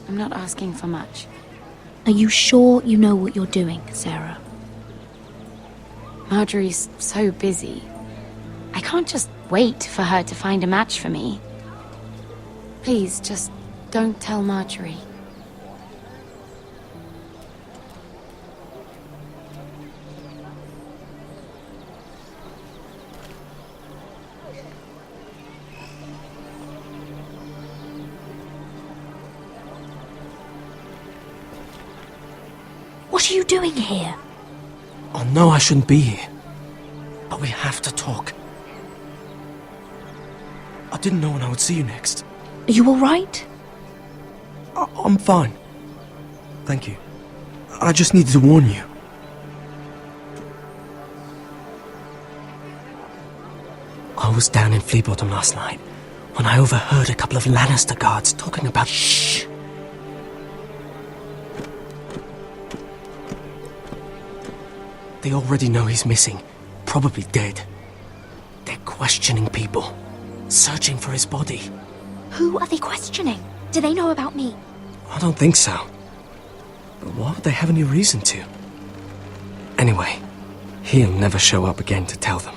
I'm not asking for much. Are you sure you know what you're doing, Sarah? Marjorie's so busy. I can't just wait for her to find a match for me. Please, just don't tell Marjorie. What are you doing here? I know I shouldn't be here, but we have to talk. I didn't know when I would see you next. Are you alright? I'm fine. Thank you. I just needed to warn you. I was down in Flea Bottom last night when I overheard a couple of Lannister guards talking about... Shh! They already know he's missing, probably dead. They're questioning people, searching for his body. Who are they questioning? Do they know about me? I don't think so. But why would they have any reason to? Anyway, he'll never show up again to tell them.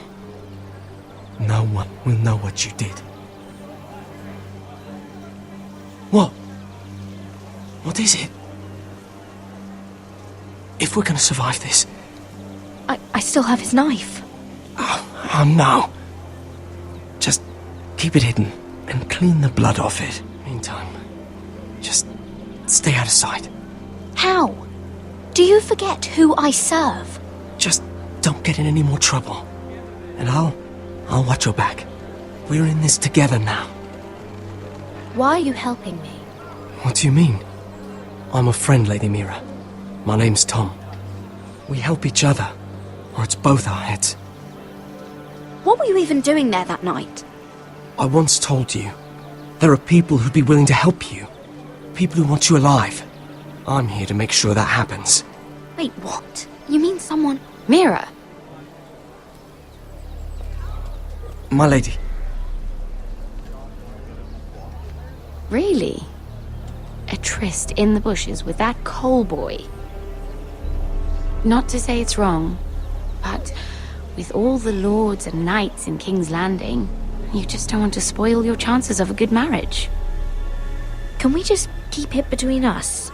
No one will know what you did. What? What is it? If we're gonna survive this... I still have his knife. Oh no. Just keep it hidden and clean the blood off it. Meantime, just stay out of sight. How? Do you forget who I serve? Just don't get in any more trouble. And I'll watch your back. We're in this together now. Why are you helping me? What do you mean? I'm a friend, Lady Mira. My name's Tom. We help each other, or it's both our heads. What were you even doing there that night? I once told you, there are people who'd be willing to help you. People who want you alive. I'm here to make sure that happens. Wait, what? You mean someone... Mira! My lady. Really? A tryst in the bushes with that Cole boy? Not to say it's wrong, but with all the lords and knights in King's Landing, you just don't want to spoil your chances of a good marriage. Can we just keep it between us?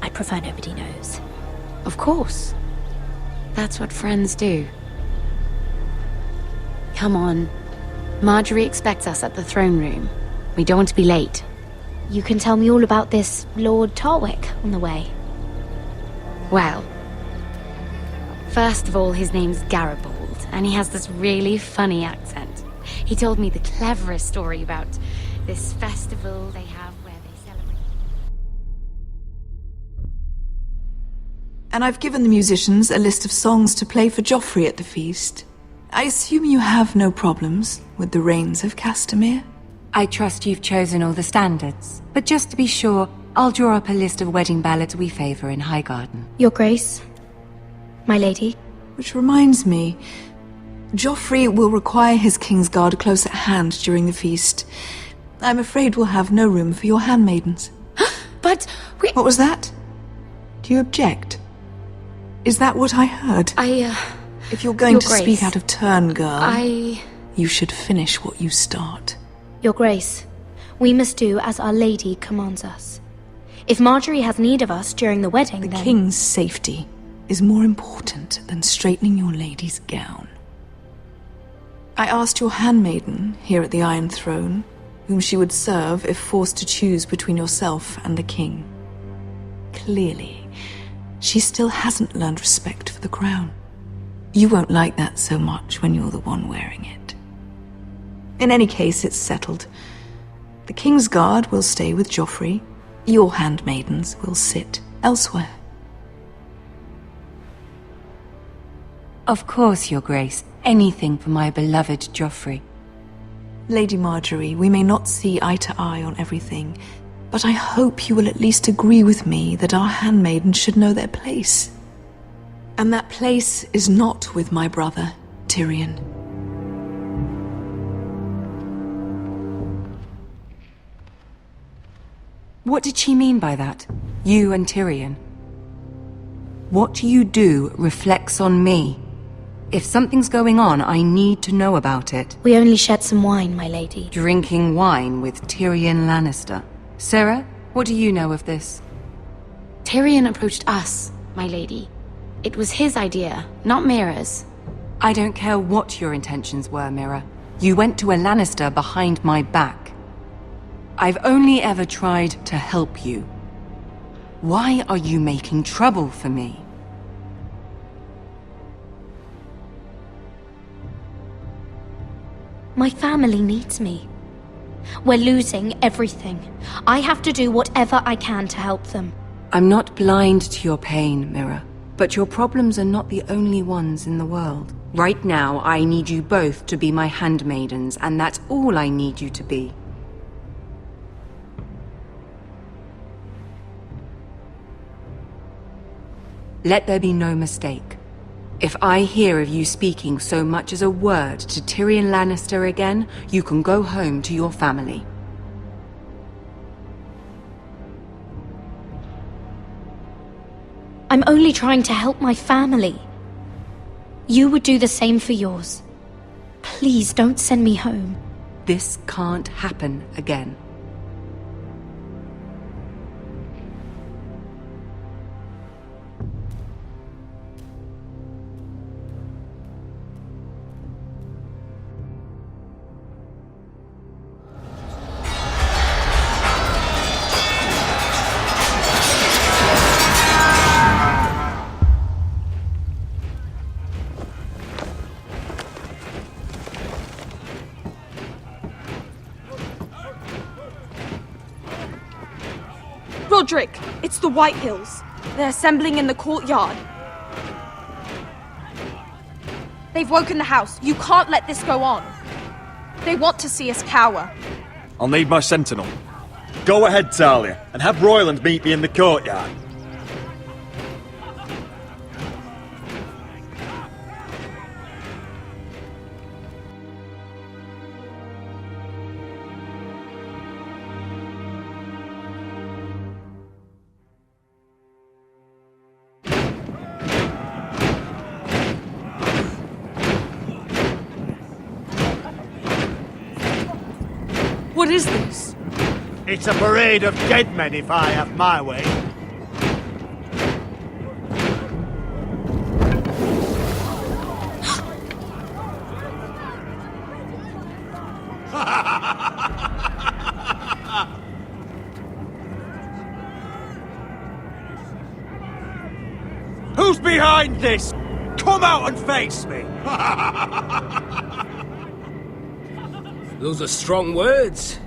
I prefer nobody knows. Of course. That's what friends do. Come on. Marjorie expects us at the throne room. We don't want to be late. You can tell me all about this Lord Tarwick on the way. Well, first of all, his name's Garibald, and he has this really funny accent. He told me the cleverest story about this festival they have where they celebrate... And I've given the musicians a list of songs to play for Joffrey at the feast. I assume you have no problems with the Rains of Castamere? I trust you've chosen all the standards, but just to be sure, I'll draw up a list of wedding ballads we favor in Highgarden. Your Grace, my lady. Which reminds me, Joffrey will require his Kingsguard close at hand during the feast. I'm afraid we'll have no room for your handmaidens. But we... What was that? Do you object? Is that what I heard? If you're going Your to Grace, speak out of turn, girl, I... you should finish what you start. Your Grace, we must do as Our Lady commands us. If Marjorie has need of us during the wedding, The then... king's safety is more important than straightening your lady's gown. I asked your handmaiden here at the Iron Throne whom she would serve if forced to choose between yourself and the king. Clearly, she still hasn't learned respect for the crown. You won't like that so much when you're the one wearing it. In any case, it's settled. The Kingsguard will stay with Joffrey. Your handmaidens will sit elsewhere. Of course, Your Grace. Anything for my beloved Joffrey. Lady Marjorie, we may not see eye to eye on everything, but I hope you will at least agree with me that our handmaidens should know their place. And that place is not with my brother, Tyrion. What did she mean by that? You and Tyrion? What you do reflects on me. If something's going on, I need to know about it. We only shed some wine, my lady. Drinking wine with Tyrion Lannister. Sarah, what do you know of this? Tyrion approached us, my lady. It was his idea, not Mira's. I don't care what your intentions were, Mira. You went to a Lannister behind my back. I've only ever tried to help you. Why are you making trouble for me? My family needs me. We're losing everything. I have to do whatever I can to help them. I'm not blind to your pain, Mira. But your problems are not the only ones in the world. Right now, I need you both to be my handmaidens, and that's all I need you to be. Let there be no mistake. If I hear of you speaking so much as a word to Tyrion Lannister again, you can go home to your family. I'm only trying to help my family. You would do the same for yours. Please don't send me home. This can't happen again. Roderick, it's the White Hills. They're assembling in the courtyard. They've woken the house. You can't let this go on. They want to see us cower. I'll need my sentinel. Go ahead, Talia, and have Royland meet me in the courtyard. What is this? It's a parade of dead men if I have my way. Who's behind this? Come out and face me! Those are strong words.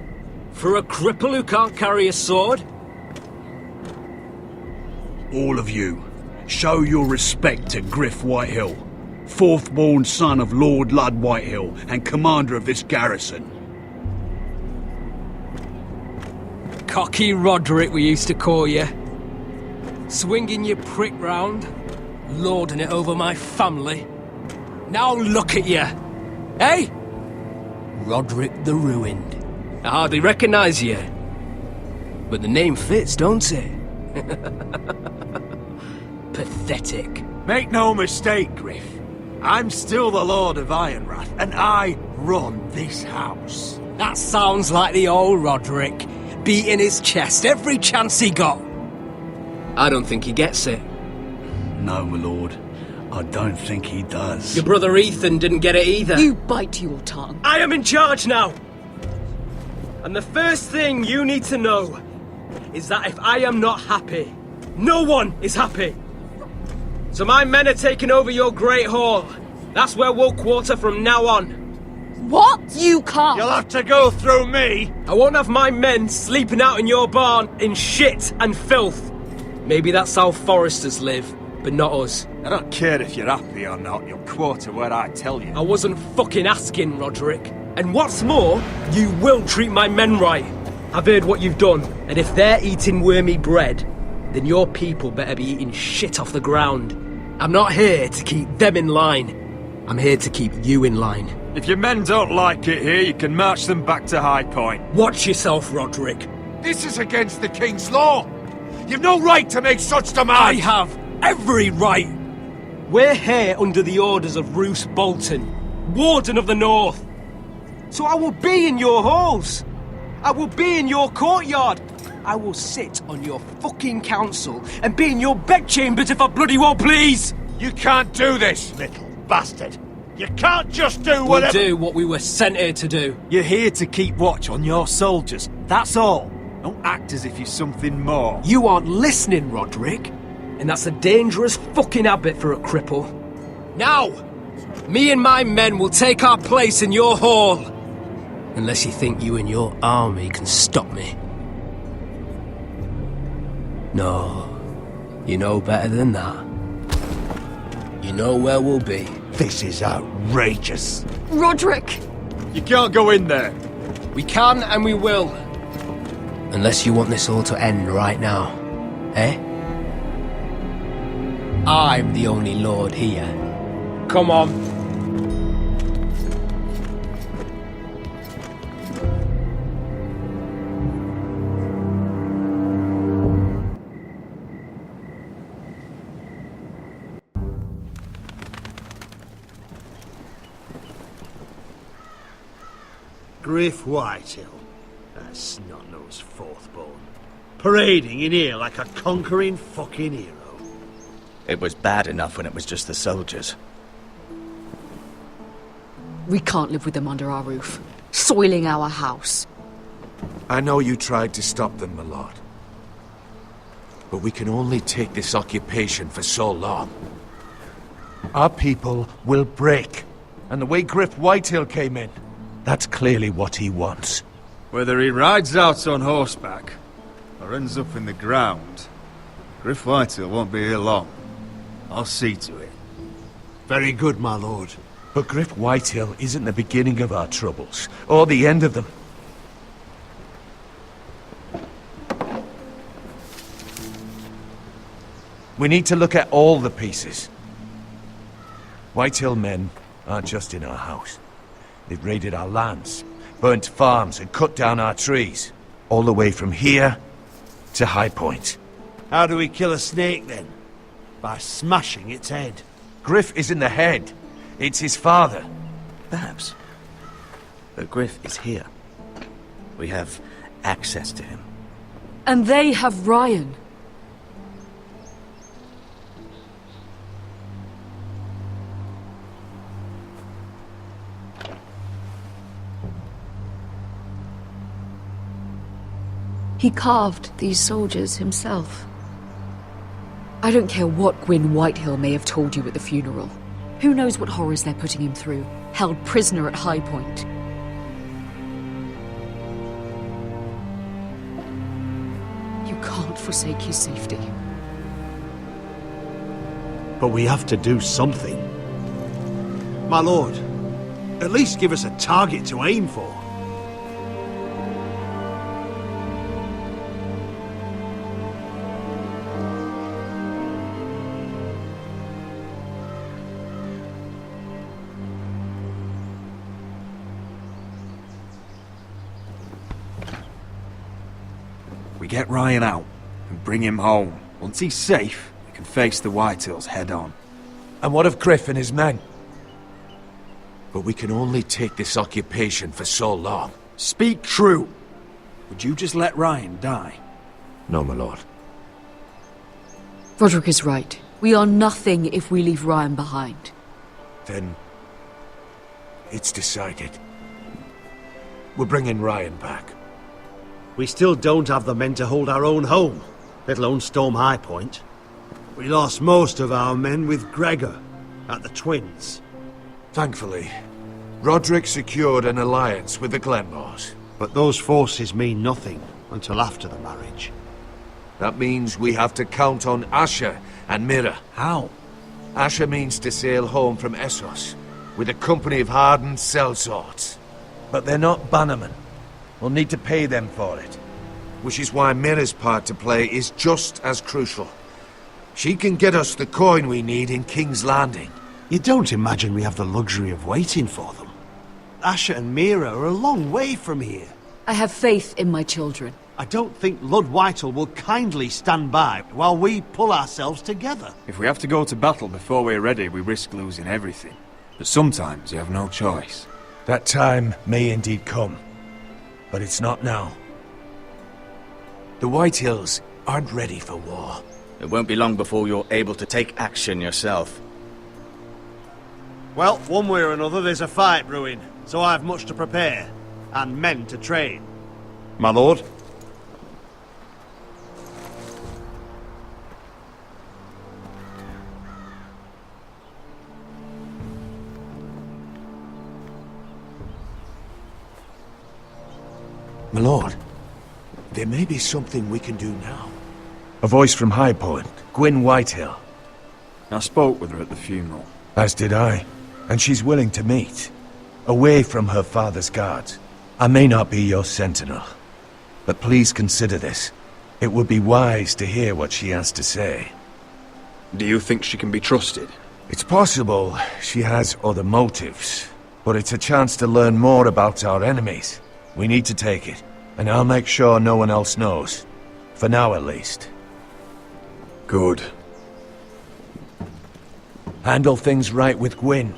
For a cripple who can't carry a sword? All of you, show your respect to Griff Whitehill, fourth-born son of Lord Ludd Whitehill and commander of this garrison. Cocky Roderick, we used to call you. Swinging your prick round, lording it over my family. Now look at you, eh? Roderick the Ruined. I hardly recognise you. But the name fits, don't it? Pathetic. Make no mistake, Griff. I'm still the Lord of Ironrath, and I run this house. That sounds like the old Roderick, beating his chest every chance he got. I don't think he gets it. No, my lord. I don't think he does. Your brother Ethan didn't get it either. You bite your tongue. I am in charge now! And the first thing you need to know is that if I am not happy, no one is happy. So my men are taking over your Great Hall. That's where we'll quarter from now on. What? You can't. You'll have to go through me. I won't have my men sleeping out in your barn in shit and filth. Maybe that's how Foresters live, but not us. I don't care if you're happy or not, you'll quarter where I tell you. I wasn't fucking asking, Roderick. And what's more, you will treat my men right. I've heard what you've done, and if they're eating wormy bread, then your people better be eating shit off the ground. I'm not here to keep them in line. I'm here to keep you in line. If your men don't like it here, you can march them back to High Point. Watch yourself, Roderick. This is against the King's law. You've no right to make such demands! I have every right! We're here under the orders of Roose Bolton, Warden of the North. So I will be in your halls. I will be in your courtyard. I will sit on your fucking council and be in your bedchambers if I bloody well please! You can't do this, little bastard! You can't just do whatever— We'll do what we were sent here to do. You're here to keep watch on your soldiers. That's all. Don't act as if you're something more. You aren't listening, Roderick. And that's a dangerous fucking habit for a cripple. Now, me and my men will take our place in your hall. Unless you think you and your army can stop me. No, you know better than that. You know where we'll be. This is outrageous. Roderick! You can't go in there. We can and we will. Unless you want this all to end right now, eh? I'm the only lord here. Come on. Griff Whitehill, that snot-nosed fourthborn, parading in here like a conquering fucking hero. It was bad enough when it was just the soldiers. We can't live with them under our roof, soiling our house. I know you tried to stop them, my lord. But we can only take this occupation for so long. Our people will break. And the way Griff Whitehill came in, that's clearly what he wants. Whether he rides out on horseback or ends up in the ground, Griff Whitehill won't be here long. I'll see to it. Very good, my lord. But Griff Whitehill isn't the beginning of our troubles, or the end of them. We need to look at all the pieces. Whitehill men aren't just in our house. They've raided our lands, burnt farms and cut down our trees. All the way from here to High Point. How do we kill a snake, then? By smashing its head. Griff isn't the head. It's his father. Perhaps. But Griff is here. We have access to him. And they have Ryan. He carved these soldiers himself. I don't care what Gwyn Whitehill may have told you at the funeral. Who knows what horrors they're putting him through, held prisoner at High Point. You can't forsake his safety. But we have to do something. My lord, at least give us a target to aim for. We get Ryan out and bring him home. Once he's safe, we can face the Whitehills head on. And what of Griff and his men? But we can only take this occupation for so long. Speak true. Would you just let Ryan die? No, my lord. Roderick is right. We are nothing if we leave Ryan behind. Then it's decided. We're bringing Ryan back. We still don't have the men to hold our own home, let alone storm High Point. We lost most of our men with Gregor at the Twins. Thankfully, Roderick secured an alliance with the Glenmores. But those forces mean nothing until after the marriage. That means we have to count on Asher and Mira. How? Asher means to sail home from Essos with a company of hardened sellswords. But they're not bannermen. We'll need to pay them for it. Which is why Mira's part to play is just as crucial. She can get us the coin we need in King's Landing. You don't imagine we have the luxury of waiting for them? Asher and Mira are a long way from here. I have faith in my children. I don't think Lord Whitehill will kindly stand by while we pull ourselves together. If we have to go to battle before we're ready, we risk losing everything. But sometimes you have no choice. That time may indeed come, but it's not now. The Whitehills aren't ready for war. It won't be long before you're able to take action yourself. Well, one way or another there's a fight brewing, so I've much to prepare, and men to train. My lord? My lord, there may be something we can do now. A voice from High Point, Gwyn Whitehill. I spoke with her at the funeral. As did I. And she's willing to meet. Away from her father's guards. I may not be your sentinel, but please consider this. It would be wise to hear what she has to say. Do you think she can be trusted? It's possible she has other motives, but it's a chance to learn more about our enemies. We need to take it, and I'll make sure no one else knows. For now, at least. Good. Handle things right with Gwyn,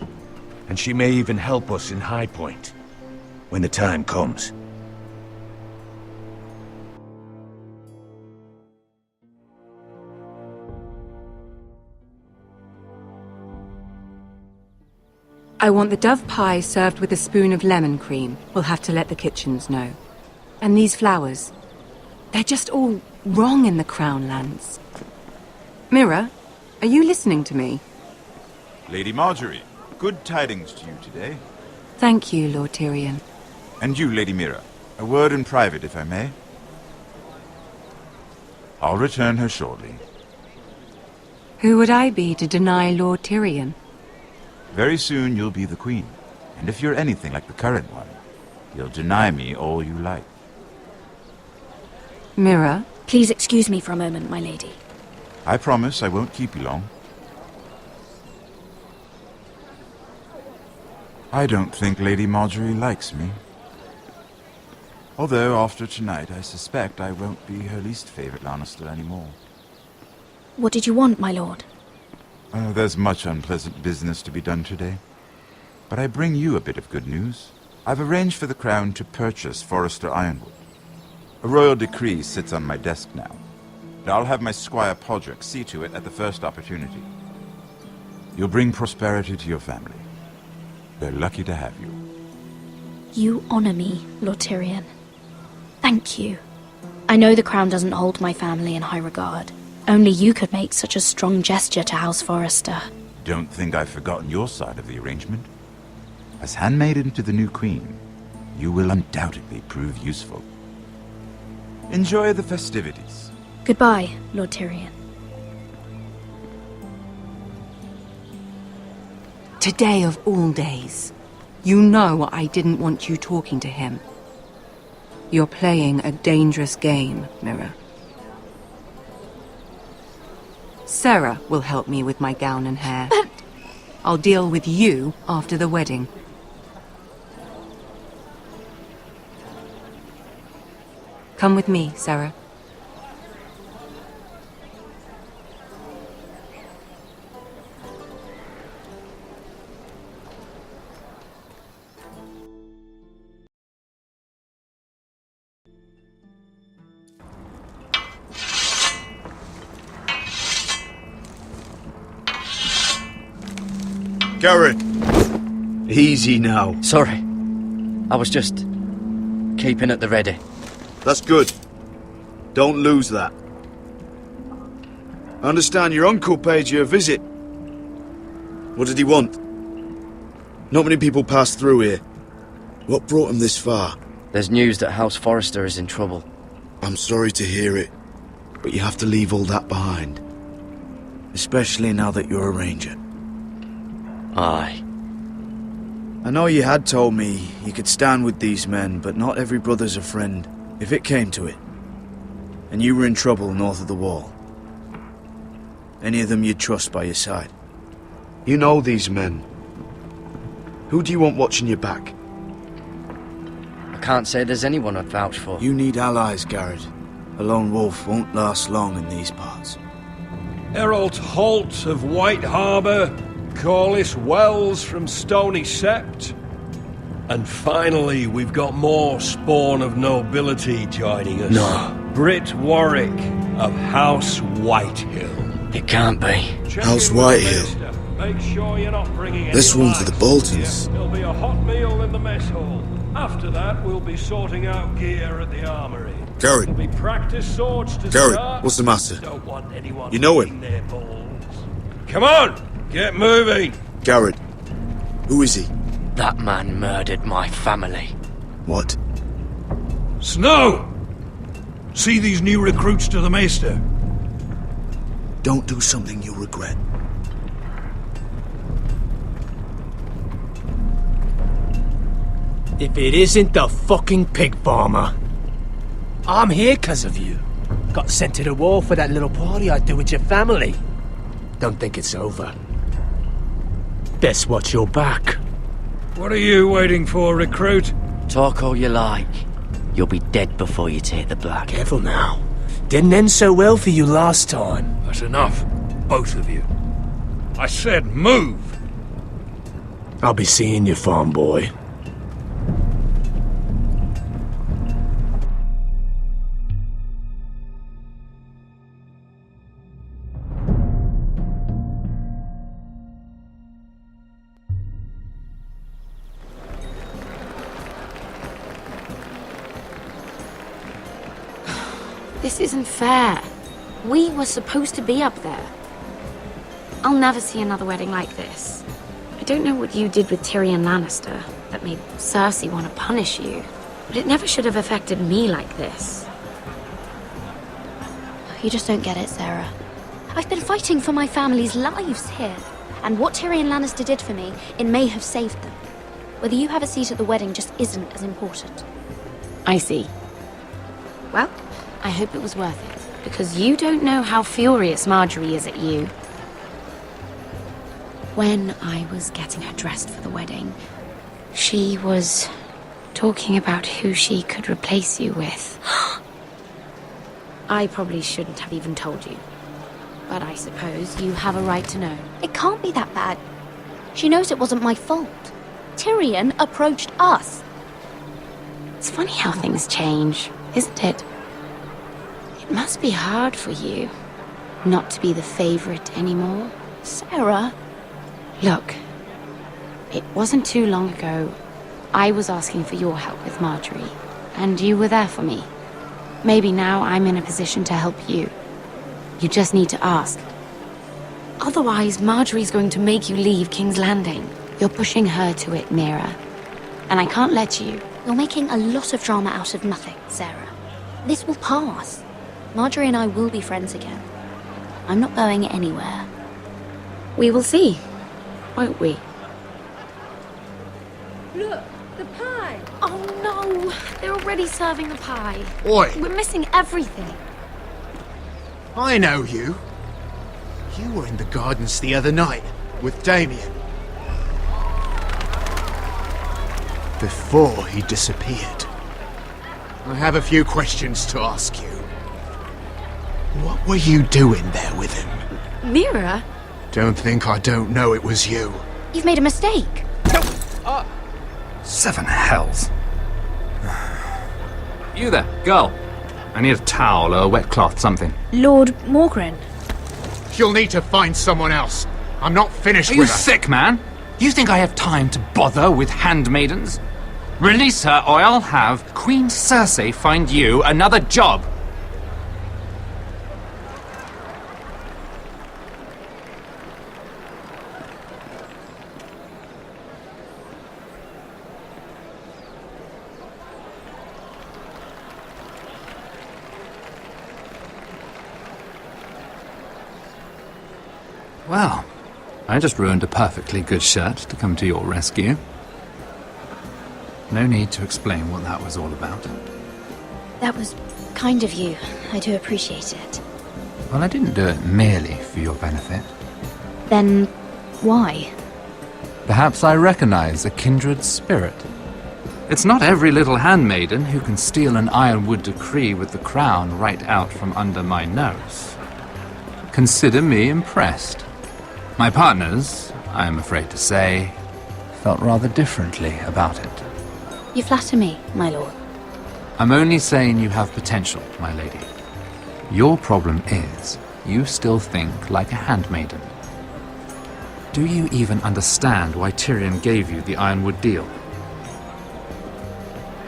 and she may even help us in High Point, when the time comes. I want the dove pie served with a spoon of lemon cream. We'll have to let the kitchens know. And these flowers. They're just all wrong in the Crown lands. Mira, are you listening to me? Lady Marjorie, good tidings to you today. Thank you, Lord Tyrion. And you, Lady Mira. A word in private, if I may. I'll return her shortly. Who would I be to deny Lord Tyrion? Very soon you'll be the queen. And if you're anything like the current one, you'll deny me all you like. Mira? Please excuse me for a moment, my lady. I promise I won't keep you long. I don't think Lady Marjorie likes me. Although, after tonight, I suspect I won't be her least favorite Lannister anymore. What did you want, my lord? There's much unpleasant business to be done today. But I bring you a bit of good news. I've arranged for the Crown to purchase Forrester Ironwood. A royal decree sits on my desk now. And I'll have my squire Podrick see to it at the first opportunity. You'll bring prosperity to your family. We're lucky to have you. You honor me, Lord Tyrion. Thank you. I know the Crown doesn't hold my family in high regard. Only you could make such a strong gesture to House Forrester. Don't think I've forgotten your side of the arrangement. As handmaiden to the new queen, you will undoubtedly prove useful. Enjoy the festivities. Goodbye, Lord Tyrion. Today of all days. You know I didn't want you talking to him. You're playing a dangerous game, Mira. Sarah will help me with my gown and hair. But... I'll deal with you after the wedding. Come with me, Sarah. Garrett! Easy now. Sorry. I was just keeping at the ready. That's good. Don't lose that. I understand your uncle paid you a visit. What did he want? Not many people pass through here. What brought him this far? There's news that House Forrester is in trouble. I'm sorry to hear it, but you have to leave all that behind. Especially now that you're a ranger. Aye. I know you had told me you could stand with these men, but not every brother's a friend, if it came to it. And you were in trouble north of the wall. Any of them you'd trust by your side. You know these men. Who do you want watching your back? I can't say there's anyone I'd vouch for. You need allies, Garrett. A lone wolf won't last long in these parts. Harold Holt of White Harbour, Corliss Wells from Stony Sept. And finally, we've got more spawn of nobility joining us. No. Britt Warwick of House Whitehill. It can't be. House Whitehill. Make sure you're not bringing This any one's for the Boltons. There'll be a hot meal in the mess hall. After that, we'll be sorting out gear at the armory. Garrett. There'll be practice swords to Garrett, start. what's the matter? Don't want anyone You know him? eating their balls. Come on! Get moving! Garrett. Who is he? That man murdered my family. What? Snow! See these new recruits to the Maester? Don't do something you'll regret. If it isn't the fucking pig farmer. I'm here 'cause of you. Got sent to the war for that little party I do with your family. Don't think it's over. Best watch your back. What are you waiting for, recruit? Talk all you like. You'll be dead before you take the black. Careful now. Didn't end so well for you last time. That's enough, both of you. I said move! I'll be seeing you, farm boy. This isn't fair. We were supposed to be up there. I'll never see another wedding like this. I don't know what you did with Tyrion Lannister that made Cersei want to punish you, but it never should have affected me like this. You just don't get it, Sarah. I've been fighting for my family's lives here, and what Tyrion Lannister did for me, it may have saved them. Whether you have a seat at the wedding just isn't as important. I see. Well, I hope it was worth it, because you don't know how furious Marjorie is at you. When I was getting her dressed for the wedding, she was talking about who she could replace you with. I probably shouldn't have even told you, but I suppose you have a right to know. It can't be that bad. She knows it wasn't my fault. Tyrion approached us. It's funny how things change, isn't it? It must be hard for you not to be the favorite anymore. Sarah? Look, it wasn't too long ago I was asking for your help with Marjorie, and you were there for me. Maybe now I'm in a position to help you. You just need to ask. Otherwise, Marjorie's going to make you leave King's Landing. You're pushing her to it, Mira. And I can't let you. You're making a lot of drama out of nothing, Sarah. This will pass. Marjorie and I will be friends again. I'm not going anywhere. We will see, won't we? Look, the pie! Oh no! They're already serving the pie. Oi! We're missing everything. I know you. You were in the gardens the other night with Damien. Before he disappeared. I have a few questions to ask you. What were you doing there with him? Mira? Don't think I don't know it was you. You've made a mistake. Seven hells. You there, girl. I need a towel or a wet cloth, something. Lord Morgren. You'll need to find someone else. I'm not finished Are you with her. sick, man? You think I have time to bother with handmaidens? Release her, or I'll have Queen Cersei find you another job. Well, I just ruined a perfectly good shirt to come to your rescue. No need to explain what that was all about. That was kind of you. I do appreciate it. Well, I didn't do it merely for your benefit. Then why? Perhaps I recognize a kindred spirit. It's not every little handmaiden who can steal an Ironwood decree with the crown right out from under my nose. Consider me impressed. My partners, I am afraid to say, felt rather differently about it. You flatter me, my lord. I'm only saying you have potential, my lady. Your problem is, you still think like a handmaiden. Do you even understand why Tyrion gave you the Ironwood deal?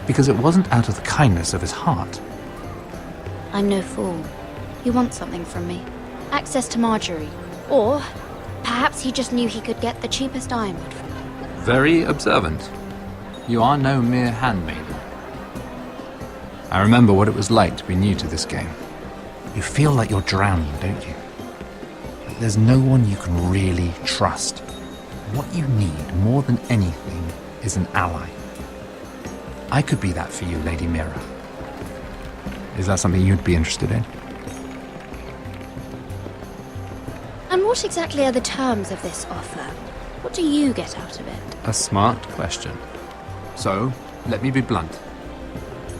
Because it wasn't out of the kindness of his heart. I'm no fool. He wants something from me. Access to Marjorie. Or perhaps he just knew he could get the cheapest Ironwood from me. Very observant. You are no mere handmaiden. I remember what it was like to be new to this game. You feel like you're drowning, don't you? Like there's no one you can really trust. What you need more than anything is an ally. I could be that for you, Lady Mira. Is that something you'd be interested in? And what exactly are the terms of this offer? What do you get out of it? A smart question. So, let me be blunt.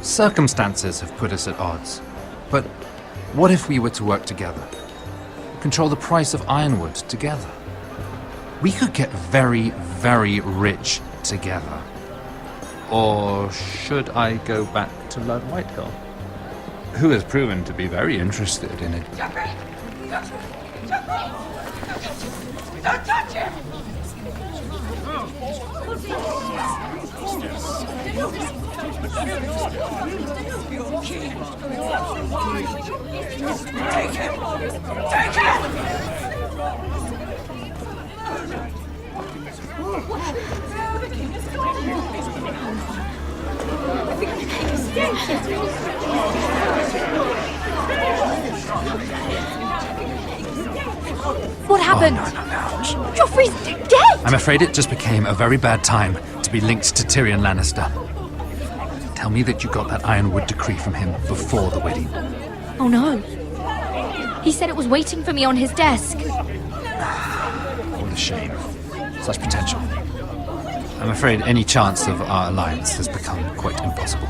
Circumstances have put us at odds. But what if we were to work together? Control the price of Ironwood together? We could get very, very rich together. Or should I go back to Lord Whitehill, who has proven to be very interested in it? Don't touch him! Take him! Take him! What happened? Oh, no. Joffrey's dead! I'm afraid it just became a very bad time to be linked to Tyrion Lannister. Tell me that you got that Ironwood decree from him before the wedding. Oh no. He said it was waiting for me on his desk. What a shame. Such potential. I'm afraid any chance of our alliance has become quite impossible.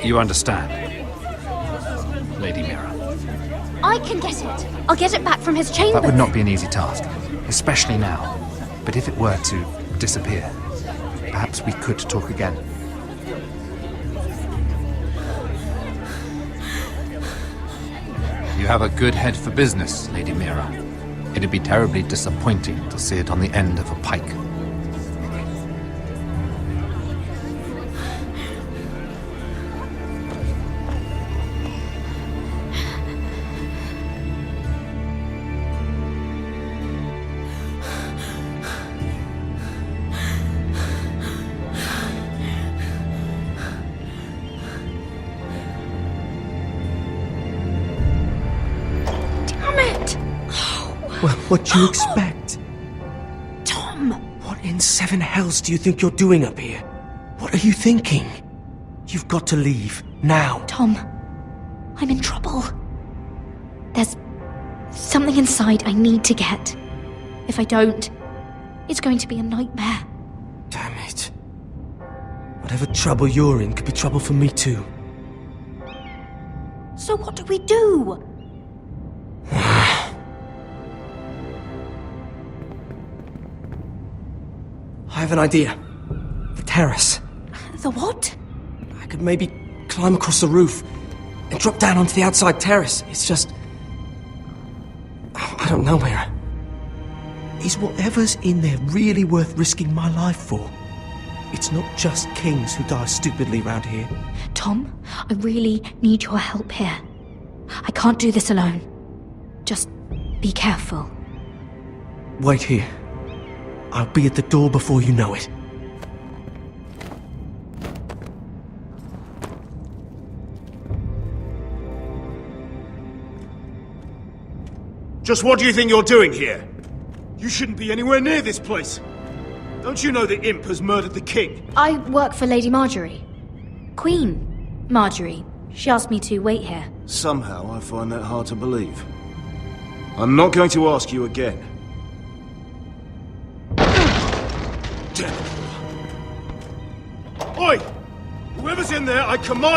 You understand, Lady Mira? I can get it. I'll get it back from his chamber. That would not be an easy task, especially now. But if it were to disappear, perhaps we could talk again. You have a good head for business, Lady Mira. It'd be terribly disappointing to see it on the end of a pike. Well, what do you expect? Tom! What in seven hells do you think you're doing up here? What are you thinking? You've got to leave, now. Tom, I'm in trouble. There's something inside I need to get. If I don't, it's going to be a nightmare. Damn it. Whatever trouble you're in could be trouble for me too. So what do we do? I have an idea. The terrace. The what? I could maybe climb across the roof and drop down onto the outside terrace. It's just... I don't know, Mira. Is whatever's in there really worth risking my life for? It's not just kings who die stupidly round here. Tom, I really need your help here. I can't do this alone. Just be careful. Wait here. I'll be at the door before you know it. Just what do you think you're doing here? You shouldn't be anywhere near this place. Don't you know the imp has murdered the king? I work for Lady Marjorie. Queen Marjorie. She asked me to wait here. Somehow I find that hard to believe. I'm not going to ask you again. in there, I command...